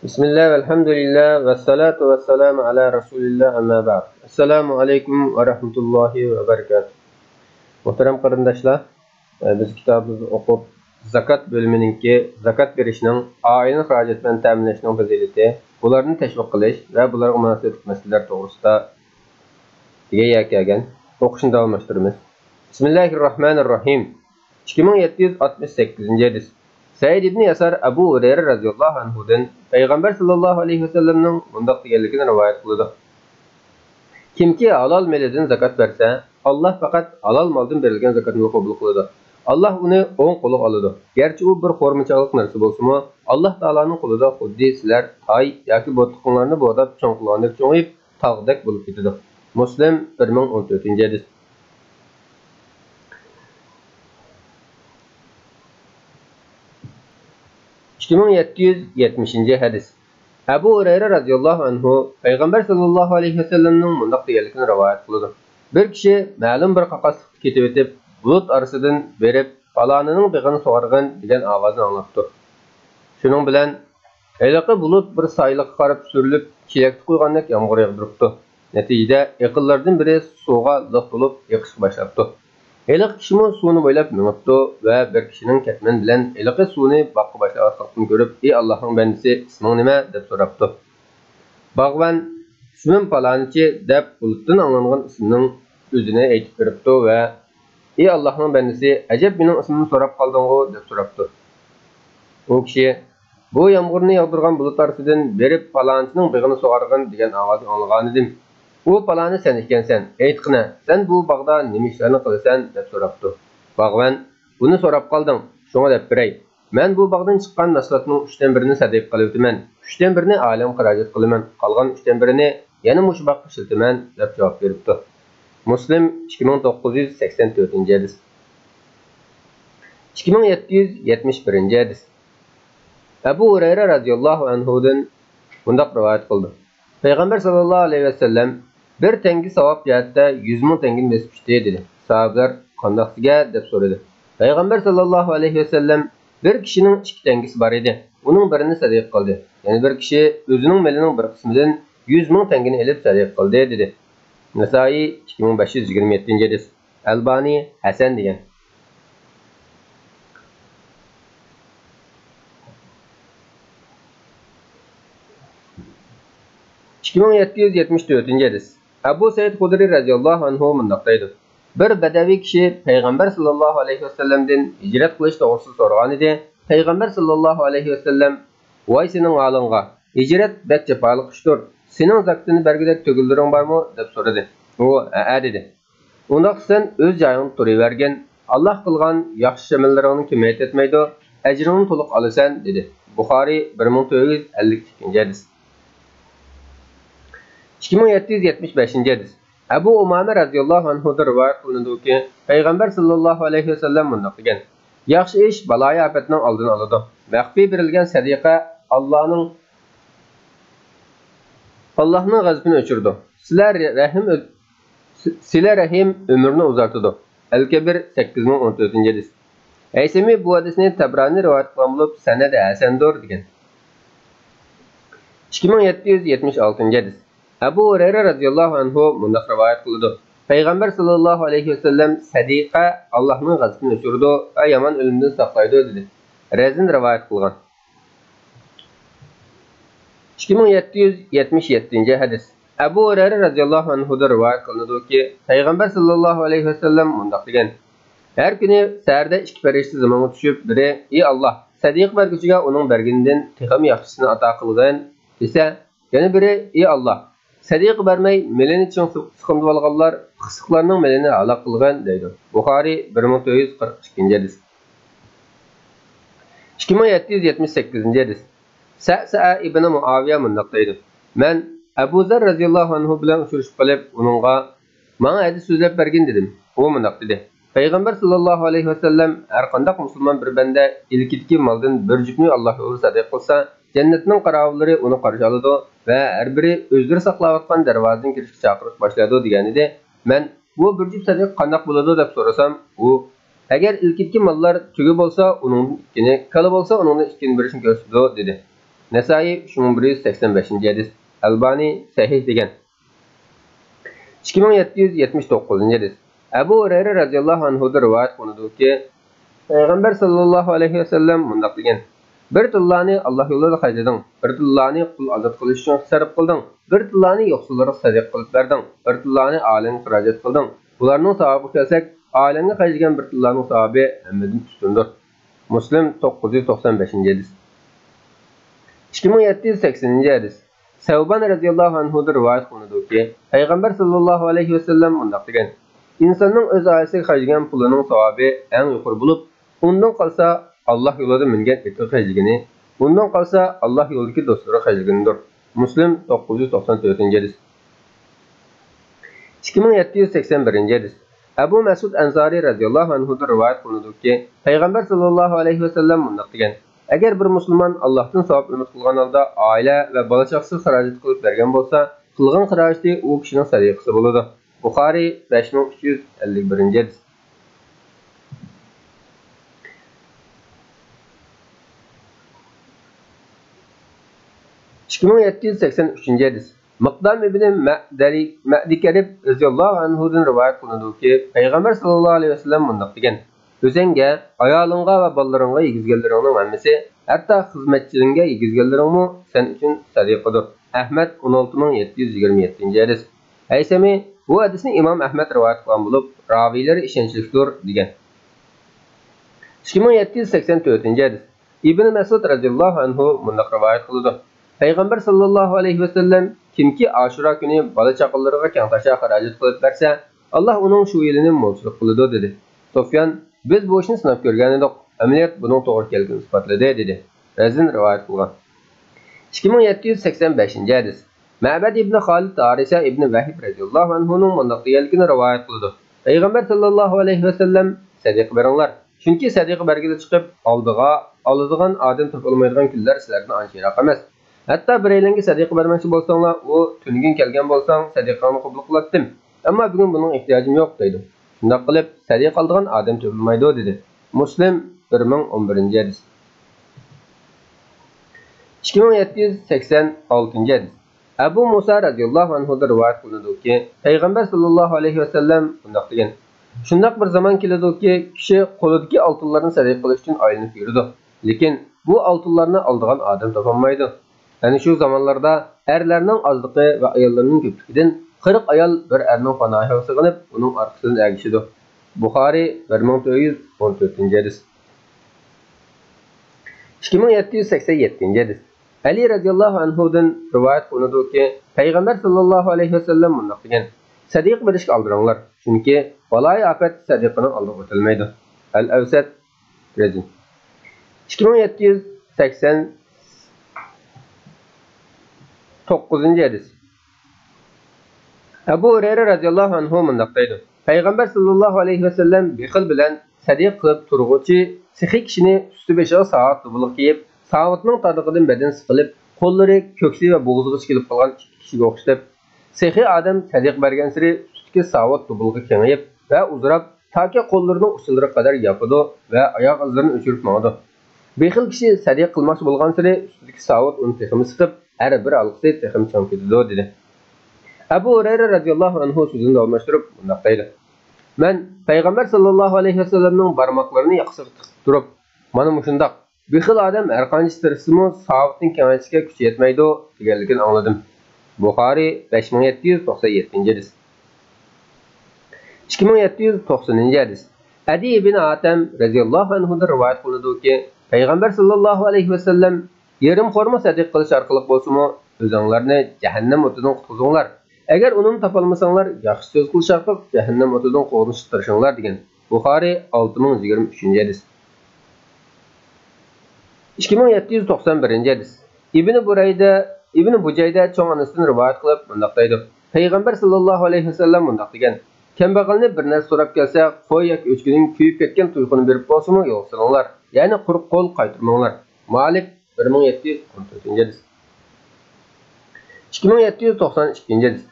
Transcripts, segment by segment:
Bismillah, elhamdülillah, ve salatu ve selamu ala Resulillah, amma ba'd. Esselamu aleyküm ve rahmetullahi ve berekatuhu. Muhterem kardeşler, biz kitabımızı okup zakat bölümününki zakat verişinin ailenin haracetlerini təminləşinin fazileti, bularını teşvik qilish ve bularga münasebet meseleler doğrusunda gelgen okuşunu davamlaştırırız. Bismillahirrahmanirrahim. 2768. hadis. Said ibn Yasar Abu Hurayra radhiyallahu anhudan Peygamber sallallahu aleyhi ve sellem'nin bundaq deganligini rivoyat qildi. Kimki halal meldan zakat bersa, Allah faqat halal maldan berilgan zakatni qabul qiladi. Allah uni o'ng qo'liga oladi. Gerçi u bir xormachalik narsa bo'lsa-mu, Alloh taolaning qo'lida xuddi sizlar tay yoki bo'tqinlarni bo'dab cho'ng qilgandek cho'ngib, tog'dek bo'lib ketadi. Muslim 1014-hadis. 2770. hadis. Abu Hurayra radhiyallahu anhu Peygamber sallallahu aleyhi ve sellem'nin mundaq deganligini rivoyat qildi. Bir kishi ma'lum bir qaqaslikka ketib o'tib, bulut arasidan berib, falonining big'ini sug'argan degan ovozni anglabdi. Shuning bilan haliqi bulut bir sayliqqa qarab surilib, chelakni qo'ygandek yomg'ir yog'diribdi. Natijada yaqinlardan biri suvga liq to'lib yiqishga boshlabdi. Eliq kishimi suvni bo'ylab minibdi va bir kishining ketman bilan eliqi suvni boqqa boshlashni ko'rib, "Ey Allohning bandasi, isming nima?" deb so'rabdi. Bog'van "Ismim falonchi" deb bulutdan anglangan ismning o'zini aytib beribdi va "Ey Allohning bandasi, ajab mening ismimni so'rab qolding-ku" deb so'rabdi. U kishi "Bu yomg'irni yog'dirgan bulut orasidan berib falonchining big'ini sug'argan" degan ovozni anglagan edim. "U palani sen ekansan, aytqina, sen bu bog'da nima ishlarni qilasan?" deb so'rabdi. Bog'van "Buni so'rab qolding, shunga deb beray. Men bu bog'dan chiqqan mahsulotning 3dan birini sadaqa qilib o'taman, 3dan birini olam xarajat qilaman, qolgan 3dan birini yana mush boqqa ishiltaman" deb javob beribdi. Muslim 2984-hadis. 2771. hadis. Abu Hurayra radhiyallahu anhudan bundaq rivoyat qildi. Peygamber sallallahu aleyhi ve sellem bir tengi savab jihatda 100 ming tengini besibdi dedi. Sahabeler qandaqsiga deb so'radi. Peygamber sallallahu aleyhi ve sellem bir kishining 2 tengisi bor edi. Uning birini sadaqa qildi. Yani bir kishi o'zining malining bir qismidan 100 ming tengini elib sadaqa qildi dedi. Nasai 2527. hadis. Albani Hasan degan. 2774. hadis. Abu Said Hudri radhiyallahu anhu mundaq deydi. Bir badavi kishi Peygamber sallallahu aleyhi ve sellem'den hicret qilish to'g'risida so'ragan edi. Peygamber sallallahu aleyhi ve sellem "Voy sening halingga, hicret bek jafoliq ishdir. Sening zakatini bergidek tuguldiring bormi?" deb so'radi. U "Ha" dedi. "Undaq sen o'z joyingda turavergin. Alloh qilgan yaxshi amallaringni kamayt etmaydi, ajringni to'liq olasan" dedi. Buxoriy 1452. hadis. 2775. hadis. Abu Umame radhiyallahu anhu'dan rivoyat qilinadi ki, Peygamber sallallahu aleyhi ve sellem bundaq degan: "Yaxshi ish baloyi ofatning oldini oladi. Maxfiy berilgan sadaqa Allohning g'azabini o'chirdi. Sizlar rahim umrni uzartadi." Al-Kabir 8014. hadis. Aysami bu hadisni Tabrani rivoyat qilgan bo'lib, sanadi hasandir degan. 2776. hadis. Abu Hurayra radhiyallahu anhu bundaq rivoyat qildi. Peygamber sallallahu aleyhi ve sellem sadaqa Allohning g'azabini o'chirdi va yomon o'limdan saqlaydi dedi. Razin rivoyat qilgan. 2777. hadis. Abu Hurayra radhiyallahu anhu da rivoyat qilinadiki, Peygamber sallallahu aleyhi ve sellem bundaq degan: "Her kuni sa'rda 2 farishta zamonga tushib, biri "Ey Alloh, sadaqa berguchiga uning berganidan texam yaxshisini ato qilgin" desa, yana biri "Ey Alloh, sadaqa bermay melini chiqimdib olganlar qisiqlarning melini halok qilgan" deydi. Buxoriy 1442. hadis. 2778. hadis. Sa'sa ibn Muaviya mundaq deydi. "Men Abu Zar radhiyallahu anhu bilan uchrashib qolib, uningga "Menga hadis so'zlab bergin" dedim. U mundaq dedi. Peygamber sallallahu aleyhi ve sellem her qandaq musulmon bir banda ilkidagi maldan bir jupni Alloh yo'lida sadaqa qilsa, jannatning qarovillari uni qarshi oladi va har biri o'zlari saqlayotgan darvozadan kirishga chaqirish boshlaydi degan edi. Men bu bir jup sadaqa qandaq bo'ladi deb so'rasam, u "Agar ilkidagi mallar tugi bo'lsa, uning ikkini, kala bo'lsa, uning ikkini berishni ko'rsatadi" dedi. Nesai 3185 hadis. Albani sahih degan. 2779 hadis. Abu Hurayra radhiyallohu anhu rivoyat qilinadiki, Payg'ambar sallallohu alayhi vasallam mundaq degan: Bir tillani Allah yo'lida xarjlading, bir tillani qul azod qilish uchun sarf qilding, bir tillani yo'qsullarga sadaqa qilib berding, bir tillani olimga xarajat qilding. Bularning savobiga kelsak, olimga xarjlagan bir tillaning savobi hammadan ustundir. Muslim 995 hadis. 2780 hadis. Savban radhiyallohu anhu rivoyat qilinadiki, Payg'ambar sallallohu alayhi vasallam mundaq degan: İnsanning o'z oilasiga xarjlagan pulining savobi eng yuqori bo'lib, undan qolsa Allah yo'lida mingan eti xarjligini, undan qolsa Allah yo'lidagi do'stlari xarjliganidir. Muslim 994 hadis. 2781 hadis. Abu Mas'ud Ansari radhiyallohu anhu rivoyat qilinadiki, Payg'ambar sallallohu alayhi vasallam mundaq degan: Agar bir musulmon Allohdan savob umid qilgan holda oila va bola chaqasiga xarajat qilib bergan bo'lsa, qilgan xarajati u kishining sadiqasi bo'ladi. Buxoriy 5351 hadis. 2783 hadis. Miqdam ibn Ma'dikarib radhiyallohu anhudan rivoyat qilinadiki, Payg'ambar sallallohu alayhi vasallam mundaq degan: O'zingga, ayolingga va bolalaringga yegizganlaringning hammasi, hatto xizmatchilaringga yegizganlaringmi sen uchun sadiqadir. Ahmad 16727 hadis. Haysami bu hadisni Imom Ahmad rivoyat qilgan bo'lib, raviylari ishonchlidir degan. 2784 hadis. Ibn Mas'ud radhiyallohu anhu mundaq rivoyat qildi: Payg'ambar sallallohu alayhi vasallam kimki Ashura kuni bola chaqalariga keng tasha xarajat qilib bersa, Alloh uning shu yilini mo'lchilik qiladi dedi. Sufyan biz bu ishni sinab ko'rgan edik. Amaliyot buning to'g'ri kelganini isbotladi dedi. Razin rivoyat qilgan. 2785 hadis. Ma'bad ibn Khalid Tarisa ibn Vahib radhiyallohu anhuning mundaq deganligini rivoyat qildi. Payg'ambar sallallohu alayhi vasallam sadiq beringlar. Chunki sadiq bergida chiqib oladigan odam topilmaydigan kunlar sizlardan ancharoq emas. Hatta bireylarga sadiqa bermoqchi bo'lsanglar, u tungin kelgan bo'lsang, sadiqani qabul qilatdim. Ammo bugun buning ehtiyojim yo'q deydi. Shunday qilib, sadiqa oladigan odam topilmaydi dedi. Muslim 1011 hadis. 2786 hadis. Abu Musa radhiyallohu anhu rivoyat qilinadiki, Payg'ambar sallallohu alayhi vasallam bunday degan: Shunday bir zaman keladiki, kishi qo'lidagi oltinlarni sadiqa qilish uchun aylanib yuradi. Lekin bu oltinlarni oladigan odam topolmaydi. Yani şu zamanlarda erlerinin azlığı ve ayollarının köpüklüğünden 40 ayol bir erinin panahiga sığınıp onun arkasından ergişidi. Buxari 1414 hadis. 2787 hadis. Ali radhiyallohu anhudan rivoyat qilinadiki, Payg'ambar sallallohu alayhi vasallam mundaq degan: Sadiq berishga aldiringlar, chunki baloy ofat sadiqning oldiga o'tilmaydi. Al-Awsat Razin. 2789 hadis. Abu Hurayra radhiyallohu anhu mundaq deydi: Payg'ambar sallallohu alayhi vasallam bexil bilan sadiq qilib turg'uvchi sixiy kishini usti beshiga soat dubulg'i kiyib, soatning tadiqidan badan siqilib, qo'llari ko'ksi va bo'g'ziga tikilib qolgan kishiga o'xshatib, sixiy odam sadiq bergan sari ustki soat dubulg'i kengayib va uzrab toki qo'llarining ustlari qadar yopidi va oyoq izlarini o'chirib mangdi. Bexil kishi sadiq qilmoqchi bo'lgan sari ustki soat uni texmi siqib, her bir algısı texim çamkıdı dedi. Abu Hurayra radhiyallohu anhu sözünü almıştırıp bundaq deydi: Men Payg'ambar sallallohu alayhi vasallamning barmoqlarini yaqsiq turib, mana mushundaq bexil odam har qancha tirsimi savobning kamayishiga kuchi yetmaydi deganligini angladim. Buxoriy 5797 hadis. 2790 hadis. Adi ibn Atam radhiyallohu anhu rivoyat qilindiki, Payg'ambar sallallohu alayhi vasallam yerim xorma sadiq qilish orqali bo'lsa-mu, o'zinglarni jahannam o'tidan qutqizinglar. Agar uni topolmasanglar, yaxshi so'z qilish orqali jahannam o'tidan qo'rqinishtirishinglar degan. Buxoriy 6023 hadis. 2791 hadis. Ibn Bujayda cho'ng onasidan rivoyat qilib bundaq deydi: Payg'ambar sallallohu alayhi vasallam bundaq degan: Kambag'alni bir narsa so'rab kelsa, qo'y yoki o'chkining kuyib ketgan tuyquni berib bo'lsa-mu, yo'qsilinglar. Ya'ni quruq qo'l qaytarmanglar. Malik 1714 hadis. 2792 hadis.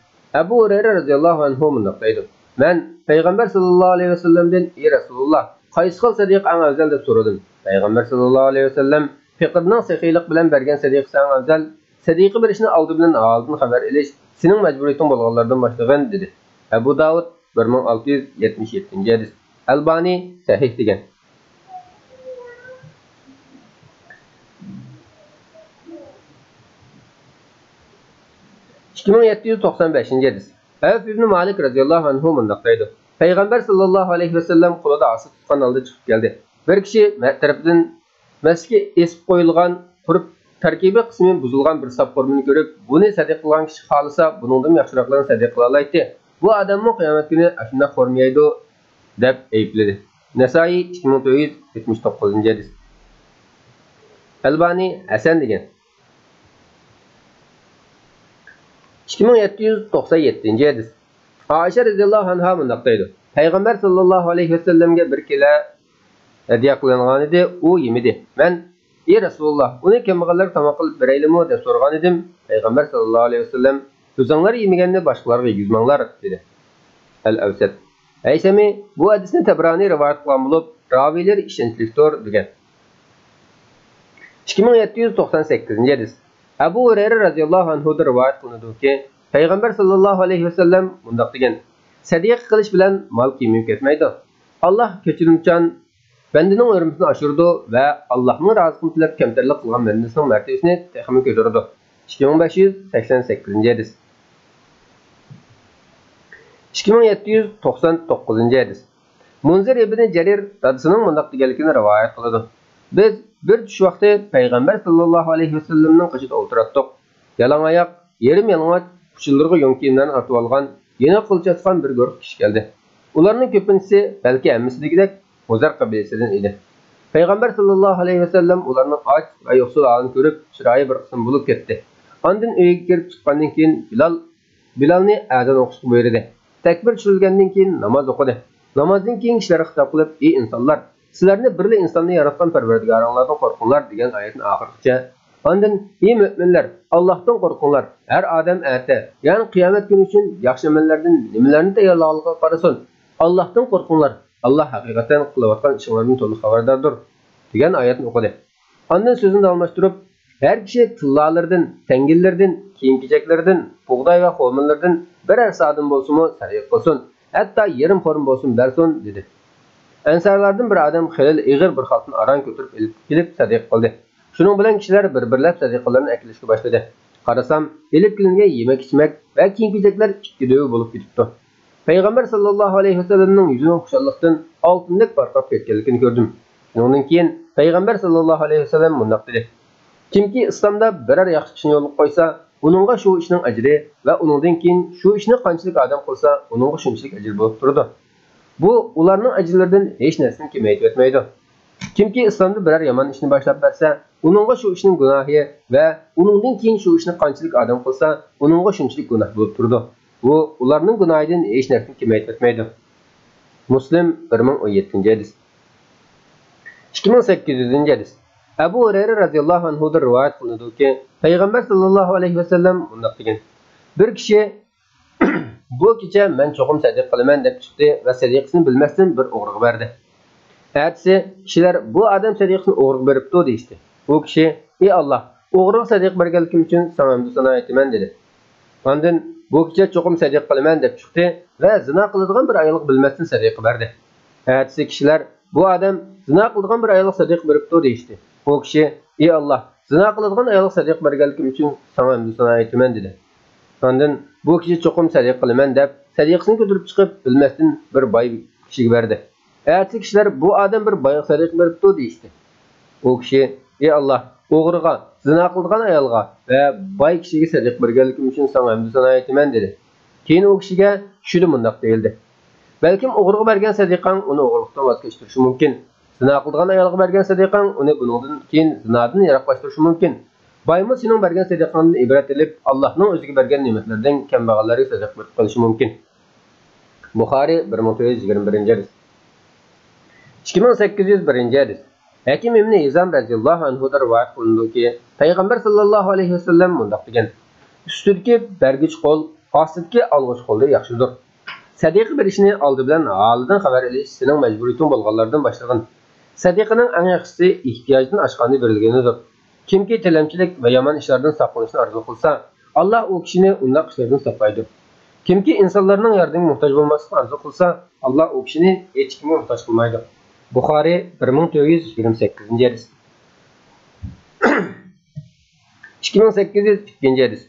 Abu Hurayra radhiyallohu anhu mundaq deydi: Men Payg'ambar sallallohu alayhi vasallamdan: "Ey Rasululloh, qaysi xil sadiq eng afzal deb so'radim." Payg'ambar sallallohu alayhi vasallam: Fiqirning sahiylik bilan bergan sadiqa san afzal, sadiqa berishni oldi bilan oldin xabar elish sening majburiyating bo'lganlardan boshlagan dedi. Abu Davud 1677-hadis. Albani sahih degan. (2795-hadis). Avf ibn Malik radhiyallohu anhu mundaq deydi. Payg'ambar sallallohu alayhi vasallam qo'lida asa tutgan holda chiqib keldi. Bir kishi tarafidan masjidga esib qo'yilgan turib tarkibi qismi buzilgan bir sap formini ko'rib, buni sadiq qilgan kishi xolisa, buningdan yaxshiroqlarni sadiq qila oladi. Bu odamni qiyomat kuni shunday formaydi deb aybladi. Nasoiy 2479-hadis. Albani hasan degan. 2797-hadis. Aisha radhiyallohu anha mundaq deydi. Payg'ambar sallallohu alayhi vasallamga bir kela hadiya qilingan edi, u yemidi. Men "Ey Rasululloh, uni kambag'allar tamoq qilib beraylikmi?" deb so'ragan edim. Payg'ambar sallallohu alayhi vasallam "O'zinglar yemaganni boshqalarga yuzmanglar" dedi. Al-Avsat. Aysami bu hadisni Tabrani rivoyat qilgan bo'lib, raviylar ishonchlidir degan. 2798-hadis. Abu Hurayra radhiyallohu anhu rivoyat qilinadiki, Payg'ambar sallallohu alayhi vasallam mundaq degan: "Sadiqa qilish bilan mol kemib ketmaydi. Alloh kechirimchan bandining hurmatini oshirdi va Allohning roziligini tilab kamtarlik qilgan bandasining martabasini texmi ko'tardi." 2588-hadis. 2799-hadis. Munzir ibn Jarir dadisining mundaq deganligini rivoyat qiladi. Biz bir tush vaqti Payg'ambar sallallohu alayhi vasallamning qo'shida o'tirdik. Yalang oyoq, yerim yalang'och, puchillarga yo'ng kiyimlarni artib olgan, yana qilchasgan bir guruh kishi keldi. Ularning ko'pinchisi balki hammasidagidek Muzar qabilasidan edi. Payg'ambar sallallohu alayhi vasallam ularning och va yo'qsul holini ko'rib, chiroyi bir qism bo'lib ketdi. Ondan uyga kirib chiqqandan keyin Bilalni azon o'qishga buyurdi. Takbir tushirilgandan keyin namoz o'qidi. Namozdan keyin kishilarga xitob qilib, "Ey insonlar, sizlarni birli insonni yaratgan Parvardigoringlardan qo'rqinglar" degan oyatni oxirigacha. Ondan "Ey mu'minlar, Allohdan qo'rqinglar. Har odam ati, ya'ni qiyomat kuni uchun yaxshi amallardan nimalarni tayyorlaganligiga qarasin. Allohdan qo'rqinglar. Allah haqiqatan qilayotgan ishinglardan to'liq xabardordir" degan oyatni o'qidi. Ondan so'zini almashtirib, "Har kishi tillolardan, tangillardan, kiyim-kechaklardan, bug'doy va xo'minlardan birer sa'dan bo'lsa-mu sariq qilsin, hatto yarim xo'rin bo'lsin bersin" dedi. Ansarlardan bir odam xilil ig'ir bir xalqni aran ko'tarib kelib sadiq qildi. Shuning bilan kishilar bir-birlab sadiqalarni aklashga boshladi. Qarasam, elib kelingan yemak-ichmak va kiyim-kechaklar ikki döv bo'lib ketibdi. Payg'ambar sallallohu alayhi vasallamning yuzining xushalliqdan oltindek porqab ketganligini ko'rdim. Shundan keyin Payg'ambar sallallohu alayhi vasallam mundaq dedi: "Kimki islomda biror yaxshi ishni yo'lga qo'ysa, uningga shu ishning ajri va uningdan keyin shu ishni qanchalik odam qilsa, uningga shunchalik ajr bo'lib turadi. Bu ularning ajrlaridan hech narsani kamaytirib etmaydi. Kimki islomda biror yomon ishni boshlab bersa, uningga shu ishning gunohi va uningdan keyin shu ishni qanchalik odam qilsa, uningga shunchalik gunoh bo'lib turadi. Bu ularning gunohidan hech narsani kamaytirib etmaydi." Muslim 1017-hadis. 2800-hadis. Abu Hurayra radhiyallohu anhu rivoyat qilinadiki, Payg'ambar sallallohu alayhi vasallam mundaq degan: "Bir kishi bu kecha men cho'qim sadiq qilaman deb chiqdi va sadiqasini bilmasdan bir o'g'riga berdi. Ertasi kishilar bu odam sadiqasini o'g'riga beribdi deydi. Bu kishi: "Ey Alloh, o'g'riga sadiq berganligim uchun sana hamd sano aytaman" dedi. Ondan bu kecha cho'qim sadiq qilaman deb chiqdi va zina qiladigan bir ayolga bilmasdan sadiq berdi. Ertasi kishilar bu odam zina qiladigan bir ayolga sadiq beribdi deydi. Bu kishi: "Ey Alloh, zina qiladigan ayolga sadiq berganligim uchun sana hamd sano aytaman" dedi. Ondan bu kishi cho'qim sadiq qilaman deb sadiqasini ko'tarib chiqib bilmasdan bir boy kishiga berdi. Ertasi kishilar bu odam bir boyga sadiq beribdi deydi. Bu kishi: "Ey Alloh, o'g'riga, zina qiladigan ayolga va boy kishiga sadiq berganligim uchun sana hamd sano aytaman" dedi. Keyin u kishiga tushidi mundaq deyildi: "Balkim o'g'riga bergan sadiqang uni o'g'irlikdan voz kechirishi mumkin. Zina qiladigan ayolga bergan sadiqang uni buningdan keyin zinadan yiroqlashtirishi mumkin. Boymi sening bergan sadiqangdan ibrat olib, Allohning o'ziga bergan ne'matlardan kambag'allarga sadiq qilishi mumkin." Buxoriy 1921-hadis. 2801-hadis. Hakim ibn Hizam radhiyallohu anhu rivoyat qilindiki, Payg'ambar sallallohu alayhi vasallam mundaq degan: "Ustidagi bergich qo'l, ostidagi olg'ish qo'lda yaxshidir. Sadiqa berishni oldi bilan holidan xabar olish sening majburiyating bo'lganlardan boshlagan. Sadiqaning eng yaxshisi ehtiyojdan oshganda berilganidir. Kimki tilamchilik va yomon ishlardan saqlanishni orzu qilsa, Alloh u kishini undoq ishlardan saqlaydi. Kimki insonlarning yordamiga muhtoj bo'lmaslikni orzu qilsa, Alloh u kishini hech kimga muhtoj qilmaydi. Buxoriy 1428-hadis. 2802-hadis.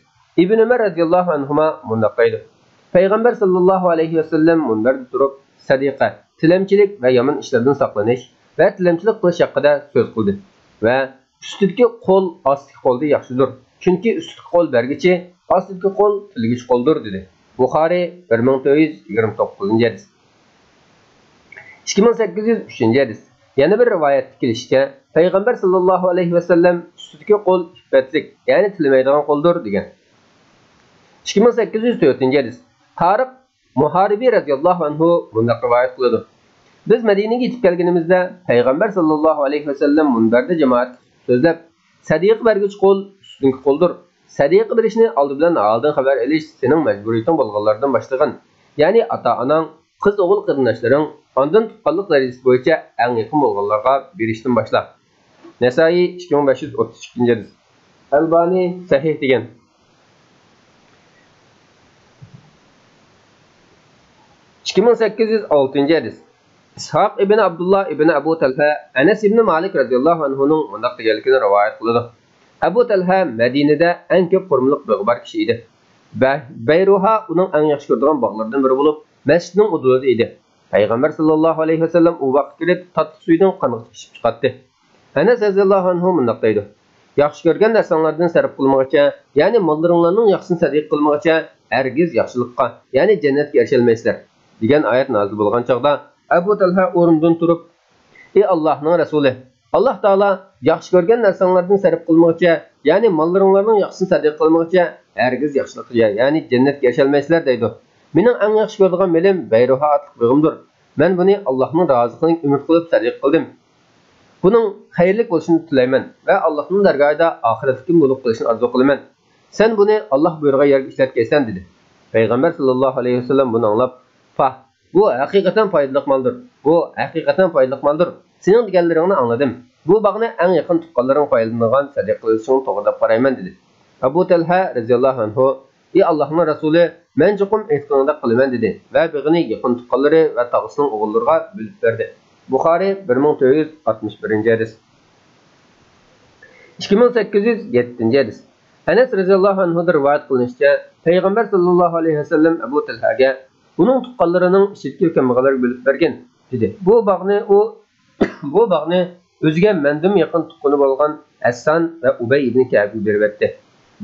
İbn Ömer radhiyallohu anhuma mundaq deydi. Payg'ambar sallallohu alayhi vasallam munbarda turib, sadiqa, tilamchilik va yomon ishlardan saqlanish va tilamchilik qilish haqida so'z qildi va ustidagi qo'l ostidagi qo'ldan yaxshidir. Chunki ustidagi qo'l bergichi, ostidagi qo'l tilgich qo'ldir dedi. Buxoriy 1429-hadis. 2803-hadis. Yana bir rivoyatda kelishicha, Payg'ambar sallallohu alayhi vasallam ustidagi qo'l iffatlik, ya'ni tilmaydigan qo'ldir degan. 2804-hadis. Tariq Muharibi radhiyallohu anhu bunday rivoyat qiladi. Biz Madinaga yetib kelganimizda Payg'ambar sallallohu alayhi vasallam munbarda jamoat so'zlab, sadiq bergich qo'l ustungi qo'ldir. Sadiq berishni oldi bilan oldin xabar olish sening majburiyating bo'lganlardan boshlagan. Ya'ni ota-onang, qiz-o'g'il qarindoshlaring, ondan tuqqanlik darajasi bo'yicha eng yaqin bo'lganlarga berishdan boshla. Nasoiy 2532-hadis. Albani sahih degan. 2806-hadis. İshaq ibn Abdullah ibn Abu Talha Anas ibn Malik radhiyallohu anhuning mundaq deganligini rivoyat qiladi. Abu Talha Madinada eng ko'p qurumliq bog'bar kishi edi. Bayruha uning eng yaxshi ko'radigan bog'lardan biri bo'lib, masjidning hududida edi. Payg'ambar sallallohu alayhi vasallam u vaqt kirib, tatlı suydan qanıq ichib chiqatdi. Anas radhiyallohu anhu mundaq deydi. Yaxshi ko'rgan narsalardan sarf qilmoqcha, ya'ni mollaringlarning yaxshisini sadiq qilmoqcha, hargiz yaxshilikqa, ya'ni jannatga erisholmaysizlar degan oyat nozil bo'lgan chaqda Abu Talha o'rnidan turib, "Ey Allohning rasuli, Alloh taolo yaxshi ko'rgan narsalardan sarf qilmoqcha, ya'ni mollaringlarning yaxshisini sadiq qilmoqcha, hargiz yaxshilikqa, ya'ni jannatga erisholmaysizlar" deydi. Mening eng yaxshi ko'radigan melim Bayruha otliq beg'imdir. Men buni Allohning roziligiga umid qilib sadiq qildim. Buning xayrli bo'lishini tilayman va Allohning dargohida oxiratga bo'lib qilishni orzu qilaman. Sen buni Alloh buyurgan yerga ishlatgaysan dedi. Payg'ambar sallallohu alayhi vasallam buni anglab, "Fa, bu haqiqatan foydali maldir. Bu haqiqatan foydali maldir. Sening deganlaringni angladim. Bu bog'ni eng yaqin tuqqanlaring foydalangan sadiq qilishing to'g'ri deb qarayman" dedi. Abu Talha radhiyallohu anhu, "Ey Allohning rasuli, men chuqum aytganingda qilaman" dedi va bog'ni yaqin tuqqanlari va tog'isining o'g'illariga bo'lib berdi. Buxoriy 1461-hadis. 2807-hadis. Anas radhiyallohu anhu rivoyat qilinishicha, Payg'ambar sallallohu alayhi vasallam Abu Talhaga uning tuqqanlarining ichidagi kambag'allarga bo'lib bergan dedi. Bu bog'ni o'ziga mendim yaqin tuqqani bo'lgan Hassan va Ubay ibn Ka'bga berib berdi.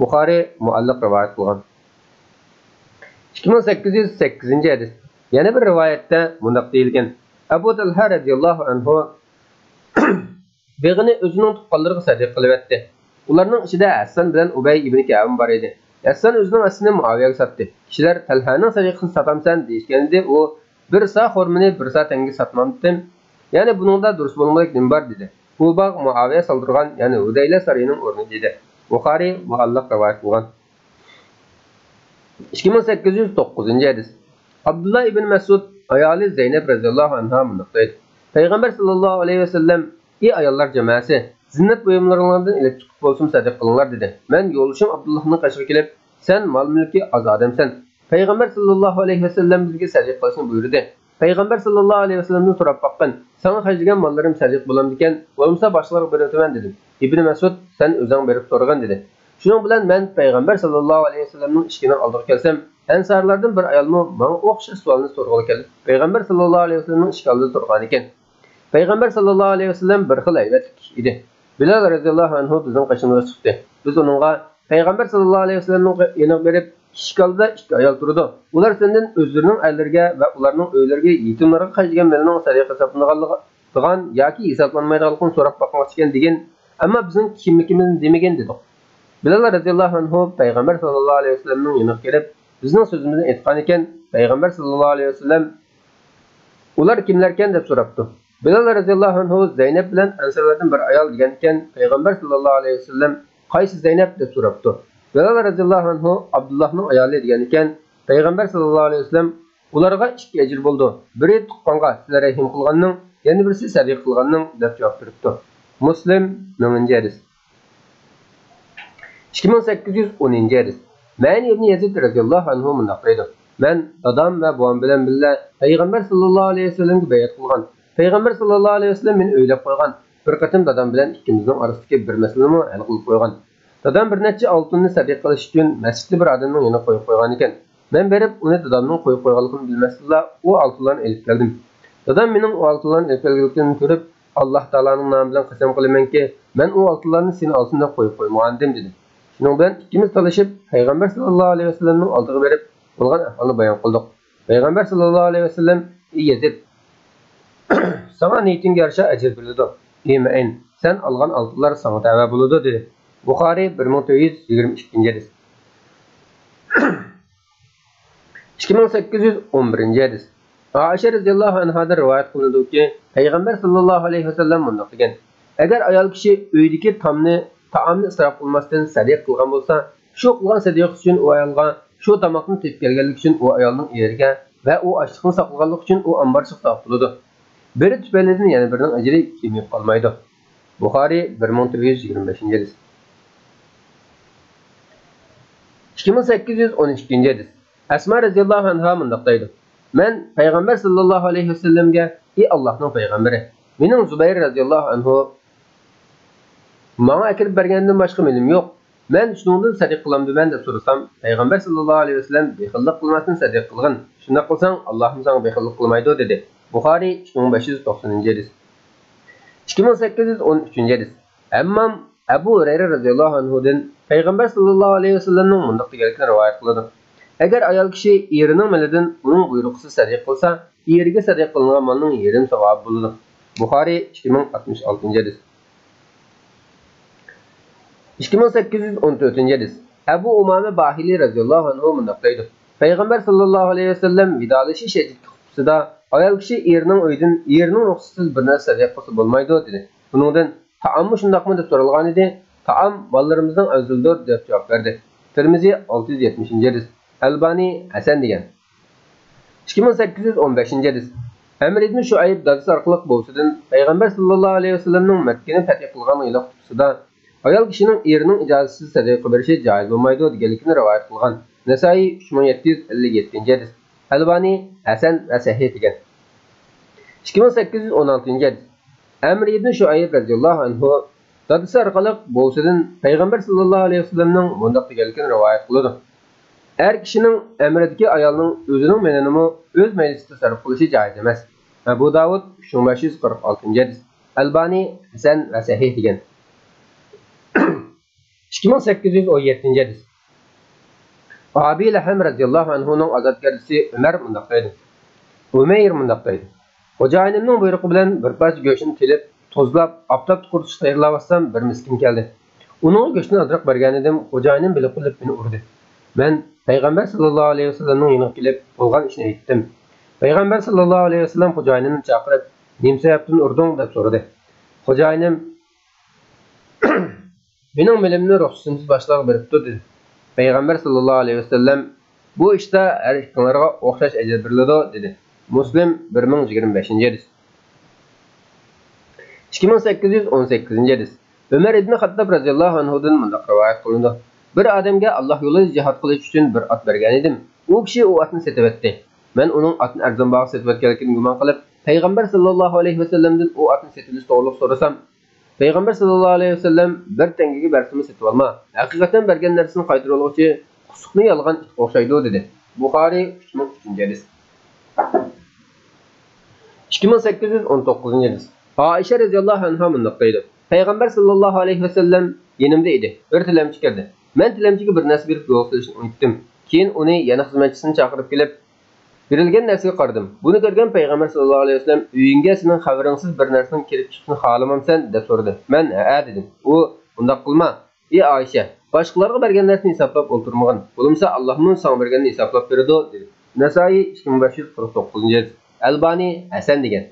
Buxoriy muallaq rivoyat qilgan. 2808-hadis. Yana bir rivoyatda mundaq deyilgan: Abu Talha radhiyallohu anhu beg'ini o'zining tuqqanlariga sadiq qilib etdi. Ularning ichida Hassan bilan Ubay ibn Ka'b bor edi. Hassan o'zining aslini Muaviyaga sotdi. Kishilar Talhaning sadiqini sotamsan deyishganda u bir sa xurmini bir sa tanga sotmamdim. Ya'ni buningda durust bo'lmaylik nim bor dedi. Bu bog' Muaviya soldirgan, ya'ni Hudayla sarining o'rni dedi. Buxoriy muallaq rivoyat qilgan. 2809-hadis. Abdullah ibn Mas'ud ayoli Zeynep radhiyallohu anha mundaq dedi. Payg'ambar sallallohu alayhi vasallam: "Ey ayollar jamoasi, zinnat buyumlaringizdan ilib chiqib bo'lsin sadiq qilinglar" dedi. Men yo'lishim Abdullahning qashiga kelib, "Sen mol-mulki oz odamsan. Payg'ambar sallallohu alayhi vasallam bizga sadiq qilishni buyurdi. Payg'ambar sallallohu alayhi vasallamdan so'rab boqqan, "Sana hajlagan mollarim sadiq bo'lamdi ekan, bo'lmasa boshqalarga berib o'taman" dedim. Ibn Mas'ud, "Sen o'zing berib turgan" dedi. Shuning bilan men Payg'ambar sallallohu alayhi vasallamning ishkining oldiga kelsam, ansarlardan bir ayolmi menga o'xshash savolni so'rag'ili keldi. Payg'ambar sallallohu alayhi vasallamning ishki oldida turgan ekan. Payg'ambar sallallohu alayhi vasallam bir xil haybatli edi. Bilal radhiyallohu anhu bizning qashimizga chiqdi. Biz uningga Payg'ambar sallallohu alayhi vasallamning yeniq berib, ishki oldida ikki ayol turdi. Ular sendan o'zlarining aylariga va ularning uylariga yetimlarga qaytagan malining sadiqa hisoblanadigan yoki hisoblanmaydiganligini so'rab boqmoqchi ekan degan, ammo bizning kimligimizni demagan dedi. Bilal radhiyallohu anhu Payg'ambar sallallohu alayhi vasallamning yeniq kelib, bizning so'zimizni aytgan ekan, Payg'ambar sallallohu alayhi vasallam ular kimlarkan deb so'rabdi. Bilal radhiyallohu anhu Zeynep bilan ansarlardan bir ayol degan ekan, Payg'ambar sallallohu alayhi vasallam qaysi Zeynep deb so'rabdi. Bilal radhiyallohu anhu Abdullahning ayoli degan ekan, Payg'ambar sallallohu alayhi vasallam ularga ikki ajr bo'ldi. Biri tuqqanga sizlar rahim qilganning, yana birisi sadiq qilganning deb javob beribdi. Muslim 1000 hadis. 2810 hadis. Ma'ni ibn Yazid radhiyallohu anhu mundaq deydi: "Men dadam va buvim bilan birga Payg'ambar sallallohu alayhi vasallamga bayat qilgan. Payg'ambar sallallohu alayhi vasallam meni o'ylab qo'ygan. Bir qatim dadam bilan ikkimizning orasidagi bir masalani hal qilib qo'ygan. Dadam bir necha oltinni sadiq qilish uchun masjidda bir odamning yanına qo'yib qo'ygan ekan. Men berib uni dadamning qo'yib qo'yganligini bilmasdilla, u oltinlarni elib keldim. Dadam mening o oltinlarni elib kelganligimni ko'rib, Alloh taolaning nomi bilan qasam qilamanki, men o oltinlarni seni olsin deb qo'yib qo'ymagandim dedi. Shuning bilan ikkimiz talashib, Payg'ambar sallallohu alayhi vasallamning oldiga berib, bo'lgan ahvolni bayon qildik. Payg'ambar sallallohu alayhi vasallam: "Ey Yazid, sana niyetinga yarasha ajr beriladi. Demeyin, sen algan oltinlar sana tava bo'ladi" dedi. Buxoriy 1422 hadis. 2811 hadis. Aisha radhiyallohu anhadan rivoyat qilinadiki, Payg'ambar sallallohu alayhi vasallam bunday degan: "Agar ayol kishi uydagi taomni isrof qilmasdan sadiq qilgan bo'lsa, shu qilgan sadiq uchun u ayolga, shu tomoqni tepib kelganlik uchun u ayolning eriga va u ochliqni saqlaganlik uchun u ambarchiq topiladi. Biri tufaylidan yana birining ajri kemib qolmaydi." Buxoriy 1425 hadis. 2812 hadis. Asma radhiyallohu anha mundaq deydi: "Men Payg'ambar sallallohu alayhi vasallamga: "Ey Allohning payg'ambari, mening Zubayr radhiyallohu anhu menga akirib bergandan boshqa menim yo'q. Men shuningdan sadiq qilamdiman" deb so'rasam, Payg'ambar sallallohu alayhi vasallam: "Bexillik qilmasdan sadiq qilgin. Shunda qilsang, Allohim senga bexillik qilmaydi" dedi. Buxoriy 2590 hadis. 2813 hadis. Hammam Abu Hurayra radhiyallohu anhudan Payg'ambar sallallohu alayhi vasallamning mundaq deganligini rivoyat qiladi: "Agar ayol kishi erining malidan uning buyruqsiz sadiq qilsa, eriga sadiq qilingan malning yerim savob bo'ladi." Buxoriy 2066 hadis. 2814 hadis. Abu Umama Bahili radhiyallohu anhu mundaq deydi: "Payg'ambar sallallohu alayhi vasallam vidolashish xutbasida ayol kishi erining uyidan erining ruxsatisiz bir narsa sadiq qilsa bo'lmaydi" dedi. Buningdan taommi shundaqmi deb so'ralgan edi. "Taom bolalarimizning afzaldir" deb javob berdi. Tirmiziy 670 hadis. Albani Hasan degan. 2815 hadis. Amr ibn Shuayb dadasi orqali bo'lsidan Payg'ambar sallallohu alayhi vasallamning Makkani fath qilgan yil xutbasida ayol kishining erining ijozasiz sadaqa berishi joiz bo'lmaydi deganligini rivoyat qilgan. Nasoiy 3757 hadis. Albani Hasan va sahih degan. 2816 hadis. Amr ibn Shuayb radhiyallohu anhu dadasi orqali bo'lsidan Payg'ambar sallallohu alayhi vasallamning bunday deganligini rivoyat qiladi: "Er kishining amridagi ayolning o'zining menini o'z maylisida sarf qilishi joiz emas." Abu Davud 3546 hadis. Albani Hasan va sahih degan. 2817 hadis. Abi Laham radhiyallohu anhuning azodgarisi Umar mundaq deydi: "Umayr mundaq deydi: Xo'jayinimning buyrug'i bilan bir parcha go'shtni tilib, tozlab, oftob quritish tayyorlab bir miskin keldi. Uning go'shtini azroq bergan edim, xo'jayinim bilib qilib meni urdi. Men Payg'ambar sallallohu alayhi vasallamning yoniga kelib, bo'lgan ishni aytdim. Payg'ambar sallallohu alayhi vasallam xo'jayinimni chaqirib, "Nima sababdan urding?" deb so'radi. Xo'jayinim "Mening milimni ruxsatsiz boshlab beribdi" dedi. Payg'ambar sallallohu alayhi vasallam: "Bu ishda har ikkilarga o'xshash ajr beriladi" dedi. Muslim 1025 hadis. 2818 hadis. Umar ibn Xattob radhiyallohu anhudan mundaq rivoyat qilindi: "Bir odamga Alloh yo'lida jihad qilish uchun bir ot bergan edim. U kishi o otni sotib etdi. Men uning otni arzonbaroq sotib etganligini gumon qilib, Payg'ambar sallallohu alayhi vasallamdan o otni sotilishi to'g'riliq so'rasam, Payg'ambar sallallohu alayhi vasallam bir tangaga bersimi sotib olma. Haqiqatan bergan narsani qaytarib oluvchi qusuqni yolg'on itga o'xshaydi" dedi. Buxoriy 3003 hadis. 2819 hadis. Aisha radhiyallohu anha mundaq deydi: "Payg'ambar sallallohu alayhi vasallam yenimda edi. Bir tilamchi kirdi. Men tilamchiga bir narsa berib yo'q qilishni unutdim. Keyin uni yana xizmatchisini chaqirib kelib, berilgan narsaga qaradim. Buni ko'rgan Payg'ambar sallallohu alayhi vasallam, "Uyingga sening xabaringsiz bir narsaning kelib chiqishini xohlamamsan" deb so'radi. Men "Ha" dedim. U "Undaq qilma. Ey Aisha, boshqalarga bergan narsani hisoblab o'tirmagan. Bo'lmasa Allohning senga berganini hisoblab beradi" dedi. Nasoiy 2549 hadis. Albani Hasan degan.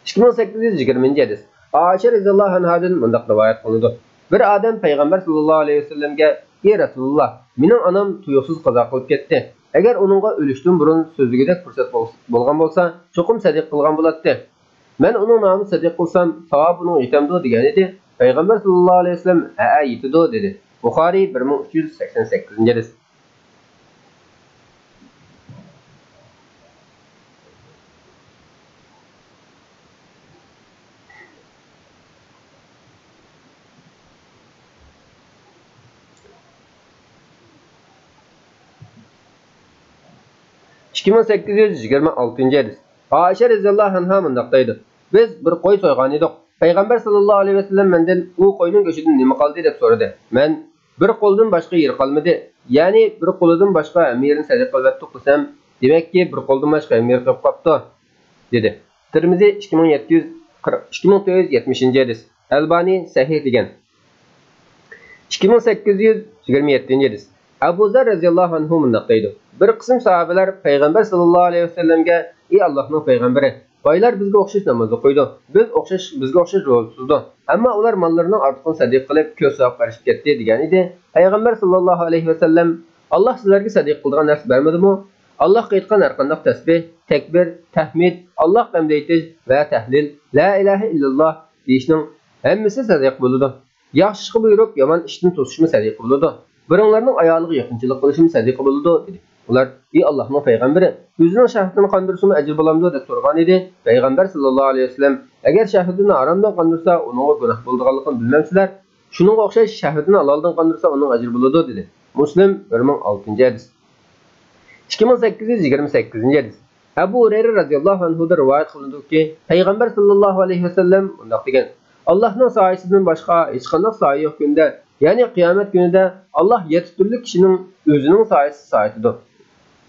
2820 hadis. Aisha radhiyallohu anhadan mundaq rivoyat qilindi: Bir odam Payg'ambar sallallohu alayhi vasallamga: "Ey Rasululloh, mening onam tuyuqsiz qazo qilib ketdi. Agar uningga o'lishdan burun so'zligidek fursat bo'lgan bo'lsa, cho'qim sadiq qilgan bo'ladi. Men onun namı sadiq qilsam, savabının yetemdi degan edi. Payg'ambar sallallohu alayhi vasallam ha yetidi dedi. Buxoriy 1388-hadis. İki bin 826-hadis. Ayşe radhiyallohu anha mundaq deydi. Biz bir qo'y so'ygan edik. Payg'ambar sallallohu alayhi vasallam mendan u qo'yning go'shidan nima qoldi deb so'radi. Men bir qo'ldan boshqa yer qolmadi. Ya'ni bir qo'lidan boshqa amirini sadiq qilib desam, demakki bir qo'ldan boshqa amir qilib qopti dedi. Tirmizi 2470-hadis. Albani sahih degan. 2827-hadis. Abu Zar radhiyallohu anhu mundaq deydi. Bir qism sahabeler Peygamber sallallahu aleyhi ve sellem'ge "Ey Allah'ın peygamberi, baylar bizga o'xshash namoz o'qiydi. Bizga o'xshash ro'za tutdi. Ammo ular mollarining ortiqini sadiq qilib, ko'z so'qib qarishib ketdi" degan edi. Payg'ambar sallallohu alayhi ve sellem "Alloh sizlarga sadiq qilgan narsa bermadimi? Allohga aytgan har qanday tasbih, takbir, tahmid, Alloh hamd aytish va tahlil, la ilaha illalloh deyishning hammasi sadiq bo'ladi. Yaxshi ishni buyurib, yomon ishni to'sishmi sadiq bo'ladi. Biringlarning ayoliga yaqinchilik qilishmi sadiq bo'ladi" dedi. Ular "Ey Allohning payg'ambari, o'zining shahidini qandirsimi ajr bo'lamdi" deb so'ragan edi. Payg'ambar sallallohu alayhi vasallam "Agar shahidini haromdan qandirsa, uningga gunoh bo'lganligini bilmaysizlar. Shuningga o'xshash shahidini haloldan qandirsa, uning ajri bo'ladi" dedi. Muslim 1006-hadis. 2828-hadis. Abu Hurayra radhiyallohu anhudan rivoyat qilindiki, Payg'ambar sallallohu alayhi vasallam bunday degan: "Allohning soyasidan boshqa hech qanday soya yo'q kunda, ya'ni qiyomat kunida Alloh 7 turli kishining o'zining soyasi soyatidir.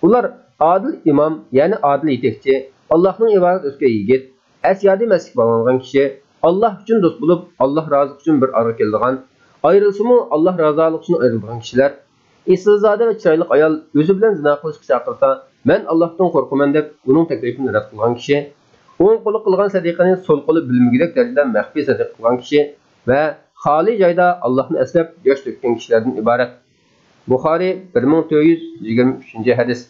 Ular adil imam, yani adil yetekçi, Allah'ın ibadet özge yigit, əsyadi məsih bağlanğan kişi, Allah üçün dost bulup, Allah razılıq üçün bir ara keldiğen, ayrılsımı Allah razılıq üçün ayrıldığan kişiler, İstilzade ve çiraylıq ayal özü bilen zina qilishga chaqirsa, men Allah'tan qorquman deb uning taklifini rad qilgan kişi, o'ng qo'li qilgan sadiqani so'l qo'li bilmagidek darajada maxfiy sadiq qilgan kişi va xoli joyda Allohni eslab yosh to'kkan kishilardan iborat. Buxoriy 1423-hadis.